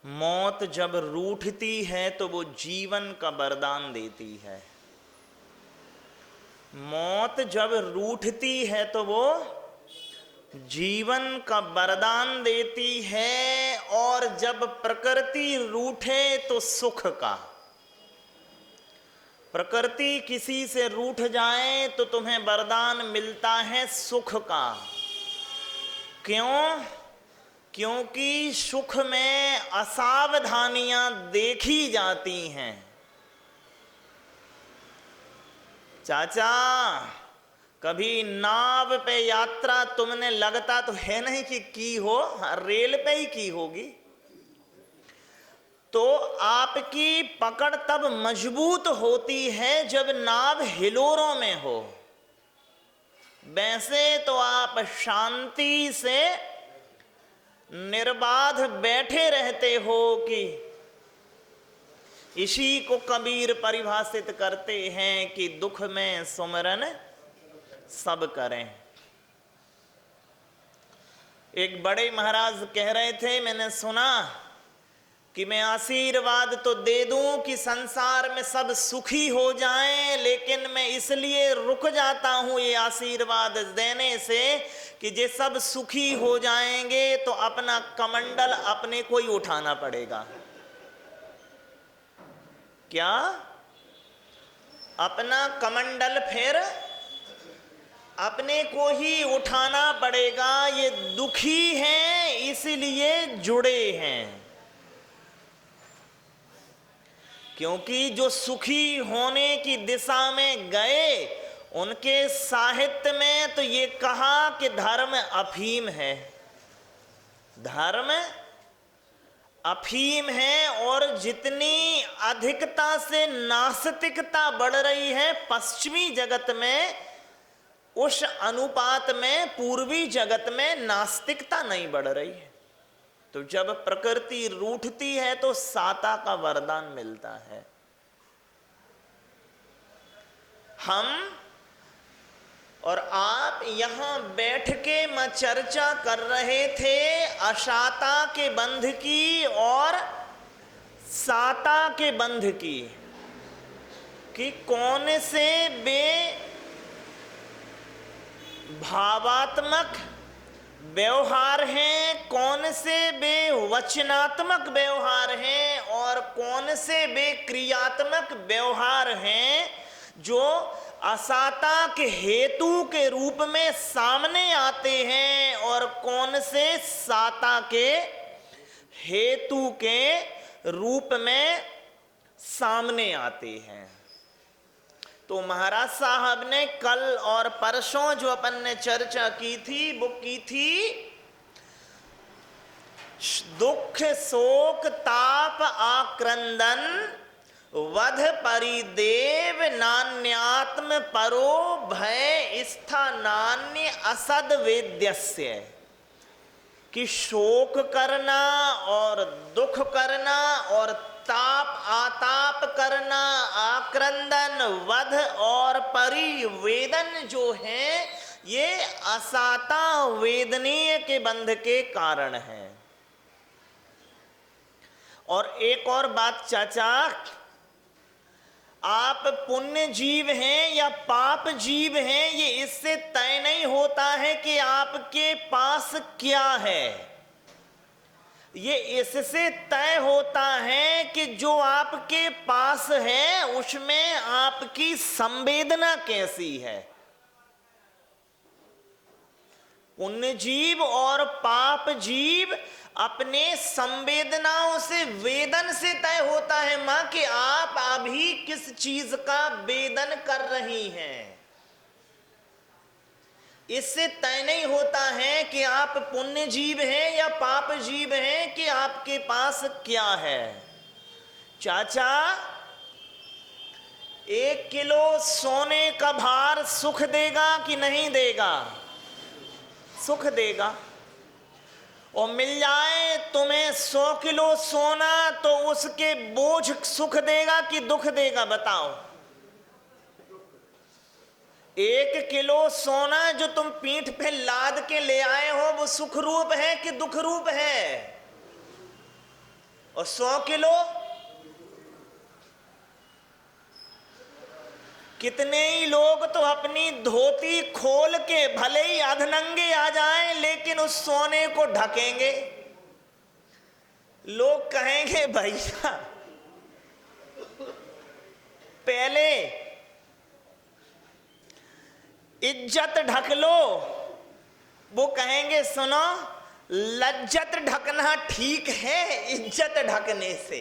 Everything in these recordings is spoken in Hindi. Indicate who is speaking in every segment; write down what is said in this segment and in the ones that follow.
Speaker 1: मौत जब रूठती है तो वो जीवन का वरदान देती है। मौत जब रूठती है तो वो जीवन का वरदान देती है, और जब प्रकृति रूठे तो सुख का। प्रकृति किसी से रूठ जाए तो तुम्हें वरदान मिलता है सुख का। क्यों? क्योंकि सुख में असावधानियां देखी जाती हैं। चाचा, कभी नाव पे यात्रा तुमने लगता तो है नहीं कि की हो, रेल पे ही की होगी। तो आपकी पकड़ तब मजबूत होती है जब नाव हिलोरों में हो। वैसे तो आप शांति से निर्बाध बैठे रहते हो कि इसी को कबीर परिभाषित करते हैं कि दुख में सुमरन सब करें। एक बड़े महाराज कह रहे थे, मैंने सुना कि मैं आशीर्वाद तो दे दूं कि संसार में सब सुखी हो जाएं, लेकिन मैं इसलिए रुक जाता हूं ये आशीर्वाद देने से कि जे सब सुखी हो जाएंगे तो अपना कमंडल अपने को ही उठाना पड़ेगा। क्या? अपना कमंडल फिर अपने को ही उठाना पड़ेगा। ये दुखी हैं इसलिए जुड़े हैं, क्योंकि जो सुखी होने की दिशा में गए उनके साहित्य में तो ये कहा कि धर्म अफीम है। धर्म अफीम है, और जितनी अधिकता से नास्तिकता बढ़ रही है पश्चिमी जगत में, उस अनुपात में पूर्वी जगत में नास्तिकता नहीं बढ़ रही है। तो जब प्रकृति रूठती है तो साता का वरदान मिलता है। हम और आप यहां बैठ के मैं चर्चा कर रहे थे असाता के बंध की और साता के बंध की, कि कौन से बे भावात्मक व्यवहार हैं, कौन से वे वचनात्मक व्यवहार हैं, और कौन से वे क्रियात्मक व्यवहार हैं जो असाता के हेतु के रूप में सामने आते हैं, और कौन से साता के हेतु के रूप में सामने आते हैं। तो महाराज साहब ने कल और परसों जो अपन ने चर्चा की थी वो की थी दुख शोक ताप आक्रंदन वध परिदेव नान्यात्म परो भय स्थानान्य असद वेद्यस्य, कि शोक करना और दुख करना और ताप आताप करना, आक्रंदन, वध और परिवेदन जो है ये असाता वेदनीय के बंध के कारण है। और एक और बात चाचा, आप पुण्य जीव हैं या पाप जीव हैं ये इससे तय नहीं होता है कि आपके पास क्या है। ये इससे तय होता है कि जो आपके पास है उसमें आपकी संवेदना कैसी है। पुण्य जीव और पाप जीव अपने संवेदनाओं से वेदन से तय होता है मां कि आप अभी किस चीज का वेदन कर रही हैं। इससे तय नहीं होता है कि आप पुण्य जीव हैं या पाप जीव हैं कि आपके पास क्या है। चाचा, 1 किलो सोने का भार सुख देगा कि नहीं देगा? सुख देगा। और मिल जाए तुम्हें 100 किलो सोना तो उसके बोझ सुख देगा कि दुख देगा? बताओ। 1 किलो सोना जो तुम पीठ पे लाद के ले आए हो वो सुख रूप है कि दुख रूप है? और 100 किलो कितने ही लोग तो अपनी धोती खोल के भले ही अधनंगे आ जाएं लेकिन उस सोने को ढकेंगे। लोग कहेंगे भैया पहले इज्जत ढक लो। वो कहेंगे सुनो लज्जत ढकना ठीक है इज्जत ढकने से,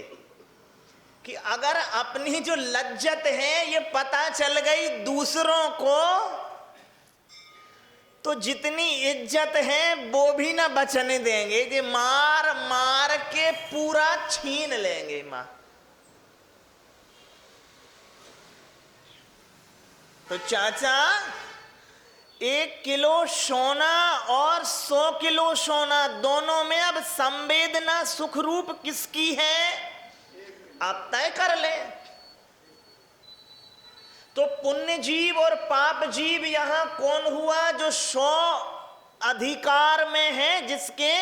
Speaker 1: कि अगर अपनी जो लज्जत है ये पता चल गई दूसरों को तो जितनी इज्जत है वो भी ना बचने देंगे, कि मार मार के पूरा छीन लेंगे। मां तो चाचा 1 किलो सोना और 100 किलो सोना दोनों में अब संवेदना सुखरूप किसकी है आप तय कर ले। तो पुण्य जीव और पाप जीव यहां कौन हुआ? जो 100 अधिकार में है, जिसके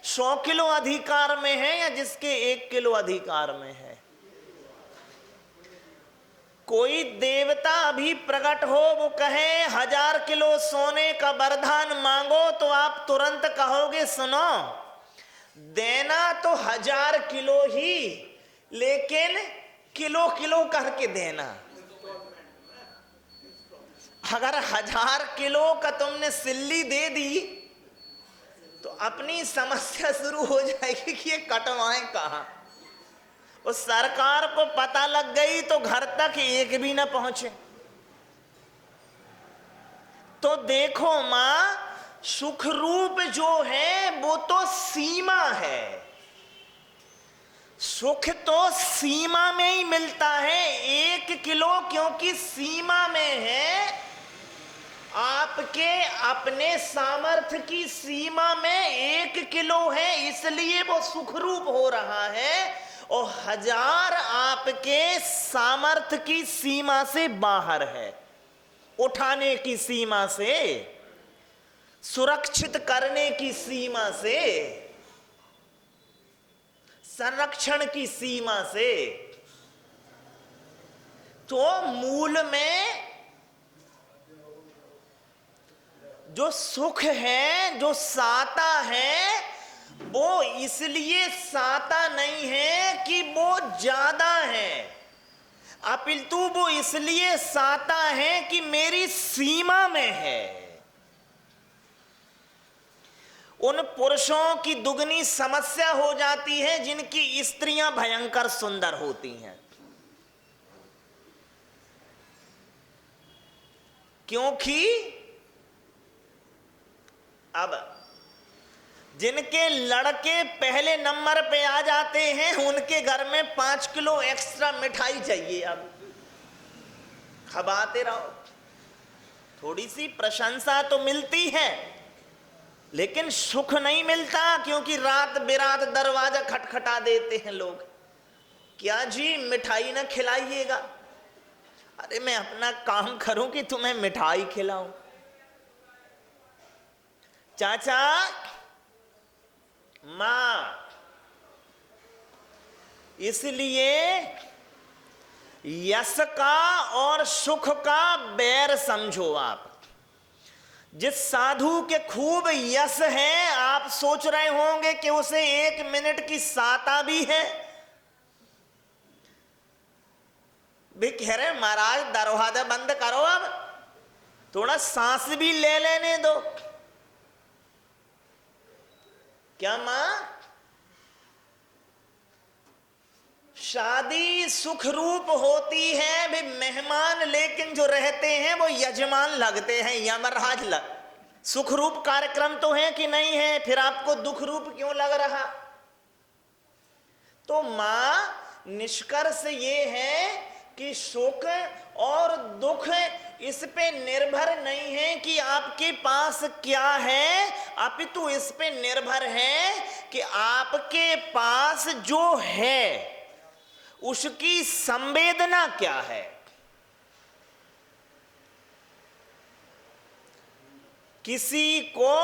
Speaker 1: 100 किलो अधिकार में है, या जिसके 1 किलो अधिकार में है। कोई देवता अभी प्रकट हो वो कहे 1000 किलो सोने का वरदान मांगो तो आप तुरंत कहोगे सुनो देना तो 1000 किलो ही, लेकिन किलो किलो करके देना। अगर 1000 किलो का तुमने सिल्ली दे दी तो अपनी समस्या शुरू हो जाएगी कि ये कटवाएं कहां। उस सरकार को पता लग गई तो घर तक एक भी ना पहुंचे। तो देखो मां सुख रूप जो है वो तो सीमा है, सुख तो सीमा में ही मिलता है। 1 किलो क्योंकि सीमा में है, आपके अपने सामर्थ्य की सीमा में 1 किलो है इसलिए वो सुखरूप हो रहा है, और 1000 आपके सामर्थ्य की सीमा से बाहर है, उठाने की सीमा से, सुरक्षित करने की सीमा से, संरक्षण की सीमा से। तो मूल में जो सुख है, जो साता है, वो इसलिए साता नहीं है कि वो ज्यादा है, अपितु वो इसलिए साता है कि मेरी सीमा में है। उन पुरुषों की दुगनी समस्या हो जाती है जिनकी स्त्रियां भयंकर सुंदर होती हैं, क्योंकि अब जिनके लड़के पहले नंबर पे आ जाते हैं उनके घर में 5 किलो एक्स्ट्रा मिठाई चाहिए। अब खबाते रहो, थोड़ी सी प्रशंसा तो मिलती है लेकिन सुख नहीं मिलता, क्योंकि रात बिरात दरवाजा खटखटा देते हैं लोग, क्या जी मिठाई ना खिलाइएगा। अरे मैं अपना काम करूं कि तुम्हें मिठाई खिलाऊं। चाचा मां इसलिए यश का और सुख का बैर समझो। आप जिस साधु के खूब यश है आप सोच रहे होंगे कि उसे 1 मिनट की साता भी है। भी कह रहे महाराज दरवाजा बंद करो, अब थोड़ा सांस भी ले लेने दो। क्या मां? शादी सुख रूप होती है भी मेहमान, लेकिन जो रहते हैं वो यजमान लगते हैं, यमराज लग। सुख रूप कार्यक्रम तो है कि नहीं है, फिर आपको दुख रूप क्यों लग रहा? तो मां निष्कर्ष ये है कि सुख और दुख इस पे निर्भर नहीं है कि आपके पास क्या है, अपितु इस पे निर्भर है कि आपके पास जो है उसकी संवेदना क्या है। किसी को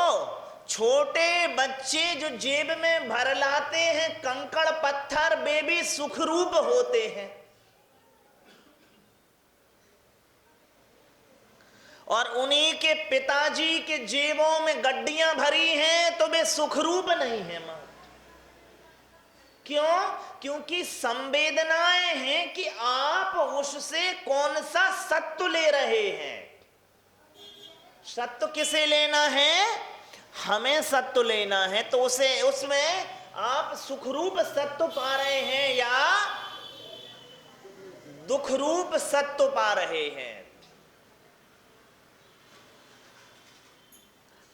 Speaker 1: छोटे बच्चे जो जेब में भर लाते हैं कंकड़ पत्थर, वे भी सुखरूप होते हैं, और उन्हीं के पिताजी के जेबों में गड्डियां भरी हैं तो वे सुखरूप नहीं है मां। क्यों? क्योंकि संवेदनाएं हैं कि आप उससे कौन सा सत्व ले रहे हैं। सत्व किसे लेना है? हमें सत्व लेना है, तो उसे उसमें आप सुखरूप सत्व पा रहे हैं या दुखरूप सत्व पा रहे हैं।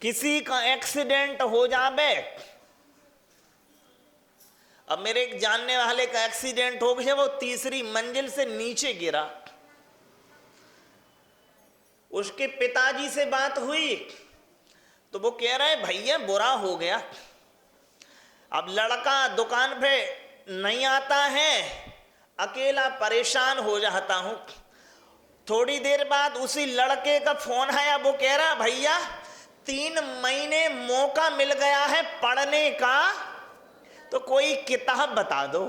Speaker 1: किसी का एक्सीडेंट हो जावे, अब मेरे एक जानने वाले का एक्सीडेंट हो गया, वो तीसरी मंजिल से नीचे गिरा। उसके पिताजी से बात हुई तो वो कह रहे भैया बुरा हो गया, अब लड़का दुकान पे नहीं आता है, अकेला परेशान हो जाता हूं। थोड़ी देर बाद उसी लड़के का फोन आया, वो कह रहा भैया 3 महीने मौका मिल गया है पढ़ने का, तो कोई किताब बता दो।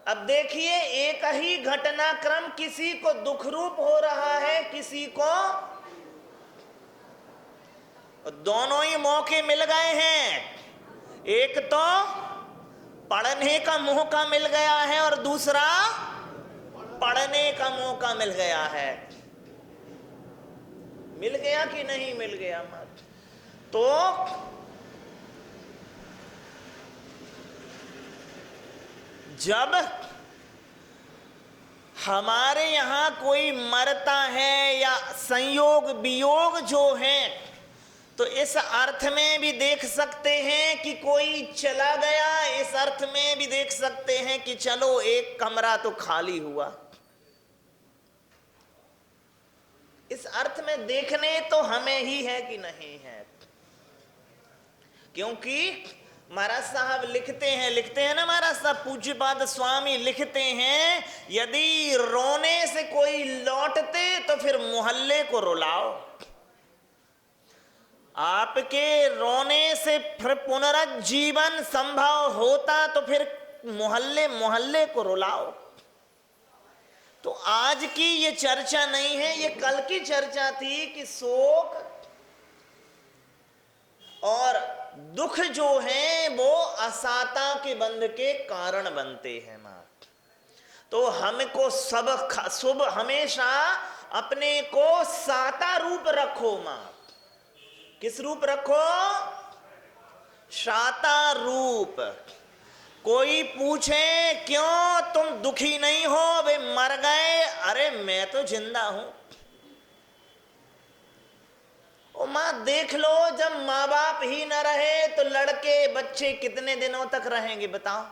Speaker 1: अब देखिए, एक ही घटनाक्रम किसी को दुखरूप हो रहा है, किसी को, दोनों ही मौके मिल गए हैं। एक तो पढ़ने का मौका मिल गया है और दूसरा पढ़ने का मौका मिल गया है। मिल गया कि नहीं मिल गया? मत तो जब हमारे यहां कोई मरता है या संयोग वियोग जो है, तो इस अर्थ में भी देख सकते हैं कि कोई चला गया, इस अर्थ में भी देख सकते हैं कि चलो एक कमरा तो खाली हुआ। इस अर्थ में देखने तो हमें ही है कि नहीं है। क्योंकि महाराज साहब लिखते हैं ना, महाराज साहब पूज्यपाद स्वामी लिखते हैं, यदि रोने से कोई लौटते तो फिर मोहल्ले को रुलाओ। आपके रोने से फिर पुनरुज्जीवन संभव होता तो फिर मोहल्ले को रुलाओ। तो आज की ये चर्चा नहीं है, ये कल की चर्चा थी कि शोक और दुख जो हैं वो असाता के बंध के कारण बनते हैं मां। तो हमको शुभ हमेशा अपने को साता रूप रखो मां। किस रूप रखो? साता रूप। कोई पूछे क्यों तुम दुखी नहीं हो, वे मर गए, अरे मैं तो जिंदा हूं। ओ मां देख लो, जब माँ बाप ही न रहे तो लड़के बच्चे कितने दिनों तक रहेंगे बताओ?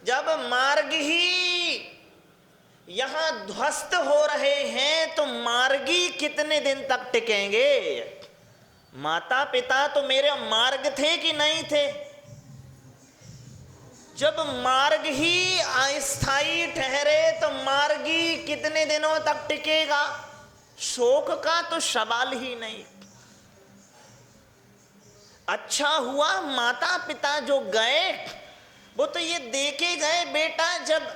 Speaker 1: जब मार्ग ही यहां ध्वस्त हो रहे हैं तो मार्गी कितने दिन तक टिकेंगे? माता पिता तो मेरे मार्ग थे कि नहीं थे? जब मार्ग ही अस्थायी ठहरे तो मार्गी कितने दिनों तक टिकेगा? शोक का तो सवाल ही नहीं। अच्छा हुआ माता पिता जो गए, वो तो ये देखे गए बेटा जब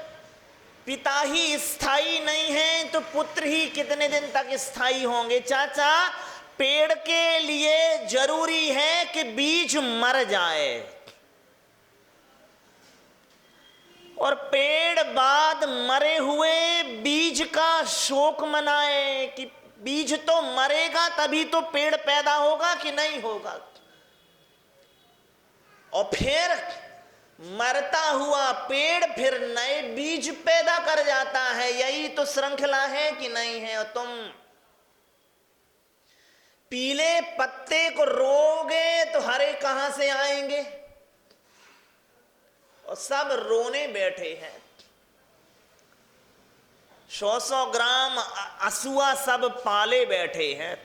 Speaker 1: पिता ही स्थायी नहीं है तो पुत्र ही कितने दिन तक स्थायी होंगे। चाचा, पेड़ के लिए जरूरी है कि बीज मर जाए और पेड़ बाद मरे हुए बीज का शोक मनाए कि बीज तो मरेगा तभी तो पेड़ पैदा होगा कि नहीं होगा। और फिर मरता हुआ पेड़ फिर नए बीज पैदा कर जाता है। यही तो श्रृंखला है कि नहीं है? और तुम पीले पत्ते को रोगे तो हरे कहां से आएंगे? और सब रोने बैठे हैं। 100 ग्राम असुआ सब पाले बैठे हैं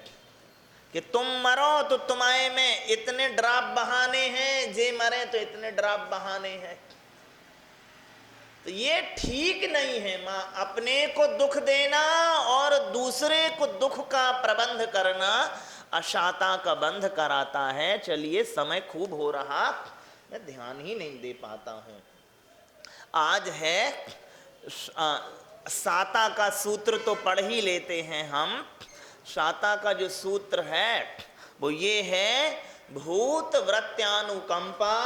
Speaker 1: कि तुम मरो तो तुम्हारे में इतने ड्राप बहाने हैं, जे मरे तो इतने ड्राप बहाने हैं। तो ये ठीक नहीं है माँ, अपने को दुख देना और दूसरे को दुख का प्रबंध करना अशाता का बंध कराता है। चलिए, समय खूब हो रहा, मैं ध्यान ही नहीं दे पाता हूं। आज है साता का सूत्र तो पढ़ ही लेते हैं हम। साता का जो सूत्र है वो ये है, भूत वृत्यानुकंपा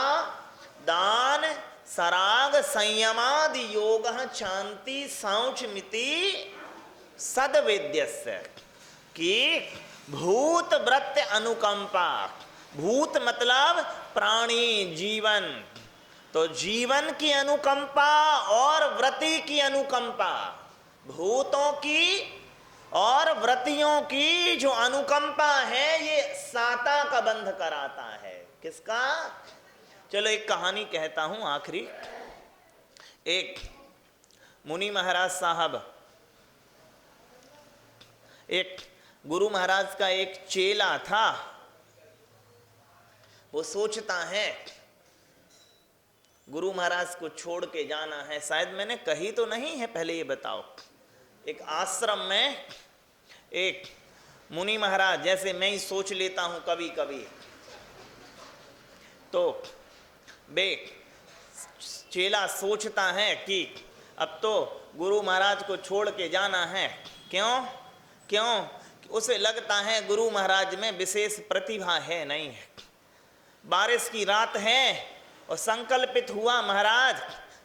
Speaker 1: दान सराग संयमादि योग शांति शौच मिति सद्वेद्यस्य। कि भूत वृत्य अनुकंपा, भूत मतलब प्राणी जीवन, तो जीवन की अनुकंपा और व्रति की अनुकंपा, भूतों की और व्रतियों की जो अनुकंपा है ये साता का बंध कराता है। किसका? चलो एक कहानी कहता हूं आखिरी। एक मुनि महाराज साहब, एक गुरु महाराज का एक चेला था, वो सोचता है गुरु महाराज को छोड़ के जाना है। शायद मैंने कही तो नहीं है, पहले ये बताओ। एक आश्रम में एक मुनि महाराज, जैसे मैं ही सोच लेता हूं कभी कभी, तो बे चेला सोचता है कि अब तो गुरु महाराज को छोड़ के जाना है। क्यों? क्यों? उसे लगता है गुरु महाराज में विशेष प्रतिभा है नहीं है। बारिश की रात है और संकल्पित हुआ महाराज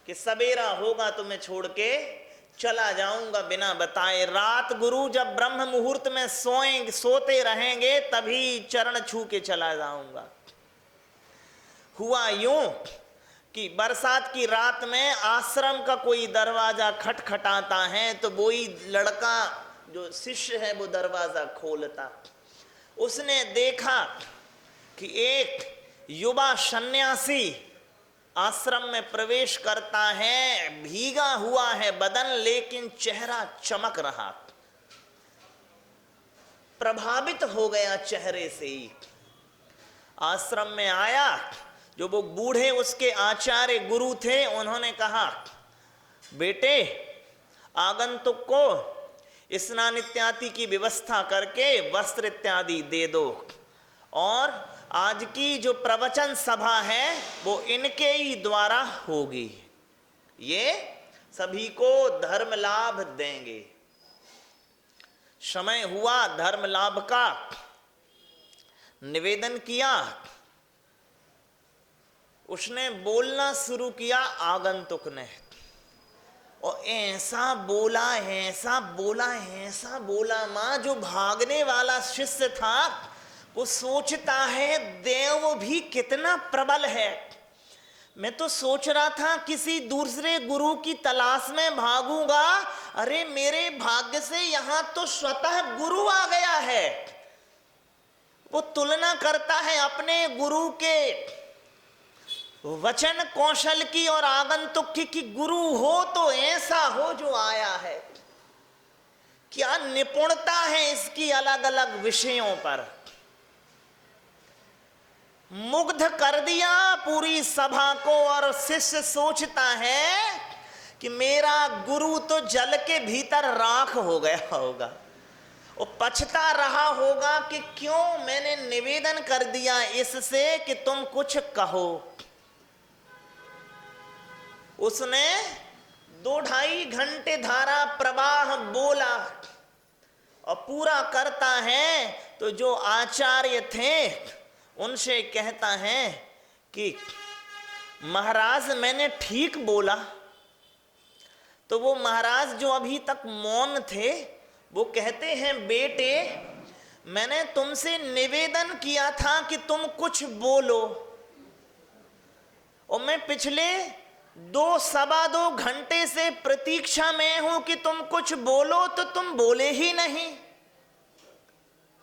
Speaker 1: कि सवेरा होगा तो मैं छोड़ के चला जाऊंगा बिना बताए। रात गुरु जब ब्रह्म मुहूर्त में सोते रहेंगे तभी चरण छू के चला जाऊंगा। हुआ यूं कि बरसात की रात में आश्रम का कोई दरवाजा खटखटाता है तो वही लड़का जो शिष्य है वो दरवाजा खोलता। उसने देखा कि एक युवा सन्यासी आश्रम में प्रवेश करता है। भीगा हुआ है बदन, लेकिन चेहरा चमक रहा। प्रभावित हो गया चेहरे से ही। आश्रम में आया, जो वो बूढ़े उसके आचार्य गुरु थे उन्होंने कहा, बेटे आगंतुक को स्नान इत्यादि की व्यवस्था करके वस्त्र इत्यादि दे दो, और आज की जो प्रवचन सभा है वो इनके ही द्वारा होगी, ये सभी को धर्म लाभ देंगे। समय हुआ धर्म लाभ का, निवेदन किया। उसने बोलना शुरू किया आगंतुक ने, और ऐसा बोला ऐसा बोला ऐसा बोला, मां जो भागने वाला शिष्य था वो सोचता है देव भी कितना प्रबल है। मैं तो सोच रहा था किसी दूसरे गुरु की तलाश में भागूंगा, अरे मेरे भाग्य से यहां तो स्वतः गुरु आ गया है। वो तुलना करता है अपने गुरु के वचन कौशल की और आगंतुक की, कि गुरु हो तो ऐसा हो जो आया है। क्या निपुणता है इसकी अलग अलग विषयों पर। मुग्ध कर दिया पूरी सभा को, और शिष्य सोचता है कि मेरा गुरु तो जल के भीतर राख हो गया होगा। वो पछता रहा होगा कि क्यों मैंने निवेदन कर दिया इससे कि तुम कुछ कहो। उसने 2-2.5 घंटे धारा प्रवाह बोला और पूरा करता है तो जो आचार्य थे उनसे कहता है कि महाराज मैंने ठीक बोला। तो वो महाराज जो अभी तक मौन थे वो कहते हैं, बेटे मैंने तुमसे निवेदन किया था कि तुम कुछ बोलो, और मैं पिछले 2-2.25 घंटे से प्रतीक्षा में हूं कि तुम कुछ बोलो, तो तुम बोले ही नहीं।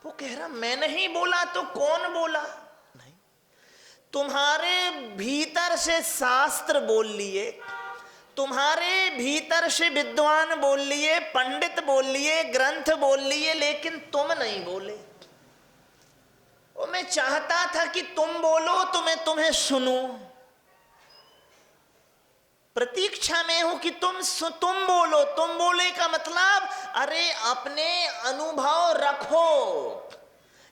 Speaker 1: वो कह रहा मैं नहीं बोला तो कौन बोला? नहीं, तुम्हारे भीतर से शास्त्र बोल लिए, तुम्हारे भीतर से विद्वान बोल लिए, पंडित बोल लिए, ग्रंथ बोल लिए, लेकिन तुम नहीं बोले। और मैं चाहता था कि तुम बोलो तो मैं तुम्हें सुनूं। प्रतीक्षा में हूं कि तुम बोलो। तुम बोले का मतलब अरे अपने अनुभव रखो।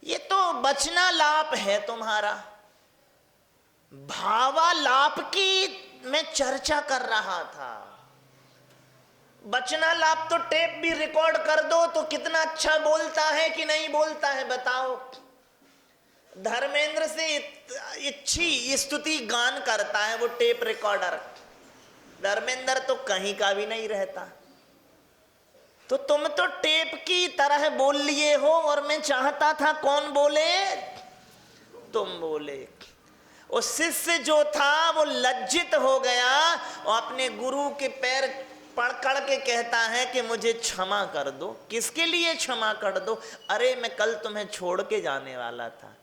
Speaker 1: ये तो वचनालाप है तुम्हारा। भावालाप की मैं चर्चा कर रहा था। वचनालाप तो टेप भी रिकॉर्ड कर दो तो कितना अच्छा बोलता है कि नहीं बोलता है बताओ। धर्मेंद्र से अच्छी स्तुति गान करता है वो टेप रिकॉर्डर। धर्मेंद्र तो कहीं का भी नहीं रहता। तो तुम तो टेप की तरह बोल लिए हो और मैं चाहता था कौन बोले, तुम बोले। और शिष्य जो था वो लज्जित हो गया और अपने गुरु के पैर पकड़ के कहता है कि मुझे क्षमा कर दो। किसके लिए क्षमा कर दो? अरे मैं कल तुम्हें छोड़ के जाने वाला था।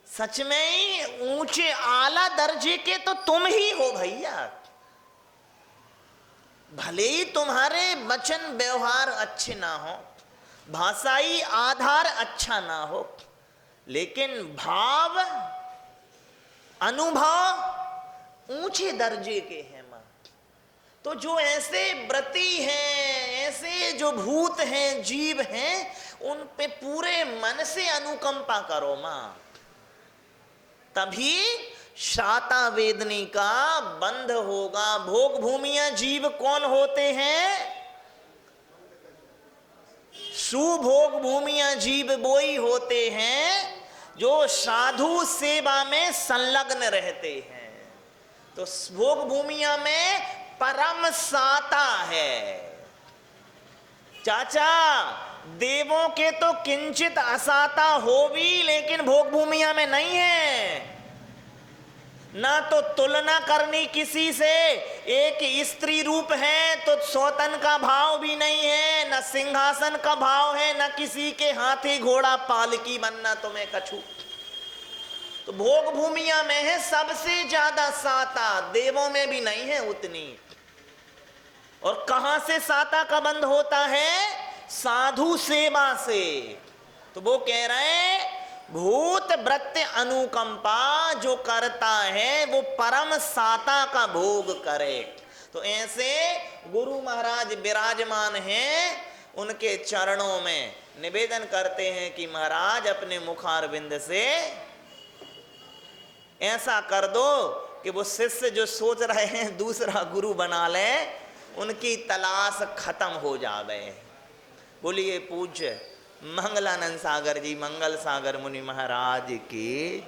Speaker 1: सच में ही ऊंचे आला दर्जे के तो तुम ही हो भैया। भले ही तुम्हारे वचन व्यवहार अच्छे ना हो, भाषाई आधार अच्छा ना हो, लेकिन भाव अनुभव ऊंचे दर्जे के हैं मां। तो जो ऐसे व्रती हैं, ऐसे जो भूत हैं, जीव हैं, उन पे पूरे मन से अनुकंपा करो मां। तभी शाता वेदनी का बंध होगा। भोग भूमिया जीव कौन होते हैं? सुभोग भूमिया जीव वही होते हैं जो साधु सेवा में संलग्न रहते हैं। तो भोग भूमिया में परम साता है। चाचा देवों के तो किंचित असाता हो भी, लेकिन भोग भूमिया में नहीं है। ना तो तुलना करनी किसी से। एक स्त्री रूप है तो सौतन का भाव भी नहीं है, न सिंहासन का भाव है, न किसी के हाथी घोड़ा पालकी बनना तुम्हें कछु। तो भोग भूमिया में है सबसे ज्यादा साता, देवों में भी नहीं है उतनी। और कहां से साता का बंध होता है? साधु सेवा से। तो वो कह रहे हैं भूत वृत्ति अनुकंपा जो करता है वो परम साता का भोग करे। तो ऐसे गुरु महाराज विराजमान हैं, उनके चरणों में निवेदन करते हैं कि महाराज अपने मुखारविंद से ऐसा कर दो कि वो शिष्य जो सोच रहे हैं दूसरा गुरु बना ले, उनकी तलाश खत्म हो जावे। बोलिए पूज्य मंगलानंद सागर जी, मंगल सागर मुनि महाराज की।